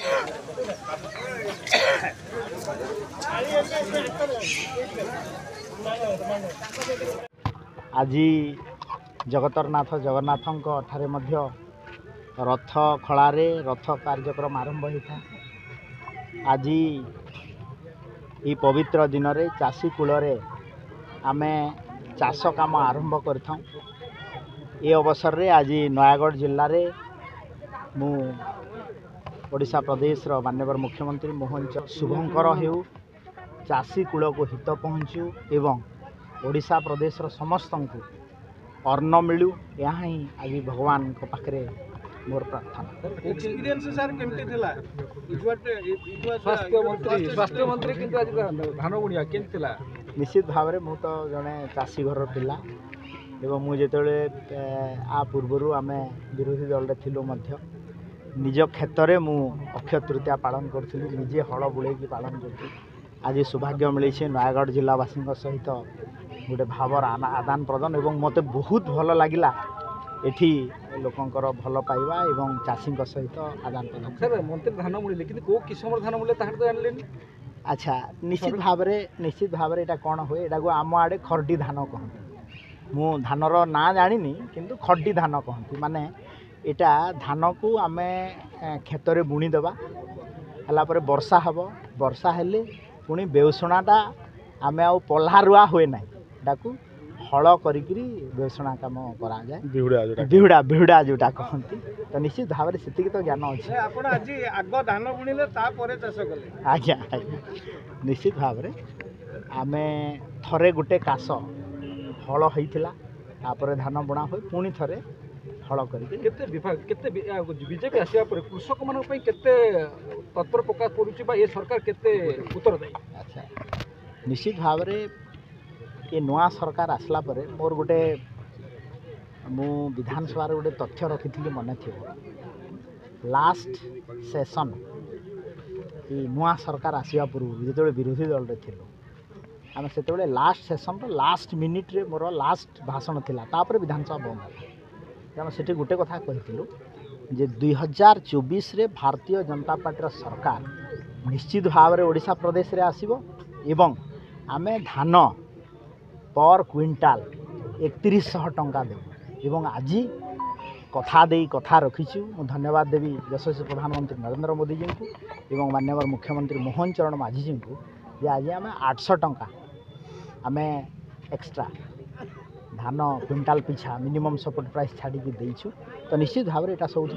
आज जगतरनाथ जगन्नाथ ठारे मध्य रथ खलारे रथ कार्यक्रम आरंभ होता। आज ये पवित्र दिन में चाषी कूल आमे चाष काम आरंभ करथां। ये अवसर रे आज नयागढ़ जिल्ला रे मु ओडिशा प्रदेश रो माननीय मुख्यमंत्री मोहन शुभंकर हेउ चाषी कूल को हित पहुँचू एवं ओडिशा प्रदेश रो समस्त को अन्न मिलू या ही आज भगवान को पाखरे मोर प्रार्थना। एक्सपीरियंस सर केमते थिला स्वास्थ्य मंत्री किंतु आज धान बुणिया केमते थिला? निश्चित भाव में मु तो जड़े चाषी घर पिला एवं मुझे आ पूर्वर आम विरोधी दल रे थिलु मध्य निज क्षेत्र में मु अक्षय तृतीया पालन करूँ निजे हल बुले पालन करूँ। आज सौभाग्य मिली नयागढ़ जिलावासी सहित गोटे भावर आदान प्रदान एवं मत बहुत भल लगिला एठी लोकंकर भल पाइबा एवं चाषी सहित आदान प्रदान। सर मंत्री धान बुणिले कि को किसम धान बुणिले ताहा तो जानलेनी? अच्छा निश्चित भाव में यहाँ कौन हुए यहाँ को आम आड़े खरडी धान कहते। मु धानर ना जानी किंतु खरडी धान कहती माने यहाँ धान को आम खेत में बुणी देवा है वर्षा हम वर्षा हेले पुणी बेउषणाटा आम आ पल्हा रुआ हुए ना को हल करी बेउषणा काम कराए बिहुड़ा बिहुड़ा जोटा कहती। तो निश्चित भाव में से तो ज्ञान अच्छे आग धान बुणिले चाष कले आज्ञा निश्चित भाव में आम थरे गोटे काश हल होता धान बुणा हुए पुणी थे हल करते बीजेपी आसा कृषक मान केते तत्पर प्रकाश पड़ुची ये सरकार केते उत्तरदायी? अच्छा निश्चित भाव में ये नुआ सरकार आसला परे मोर गोटे मु विधानसभा गोटे तथ्य रखी मन थी लास्ट सेशन ये नुआ सरकार आसवा पूर्व जो विरोधी दल रे थिलु आम से लास्ट सेशन लास्ट मिनिट रे मोर लास्ट भाषण थिला तापर विधानसभा बंद तेना से गोटे कथा कही जे 2024 रे भारतीय जनता पार्टी सरकार निश्चित भाव में ओडिशा प्रदेश रे आसीबो एवं आमे धान पर क्विंटाल 3100 टंका देव एवं आज कथा दे कथा रखीचु। मु धन्यवाद देवी यशस्वी प्रधानमंत्री नरेंद्र मोदी जी को एवं माननीय मुख्यमंत्री मोहन चरण माझी जी को जे आज आम 800 टंका आम एक्स्ट्रा धान क्विंटाल पिछा मिनिमम सपोर्ट प्राइस छाड़ी देइछु। तो निश्चित भाव में यहाँ सब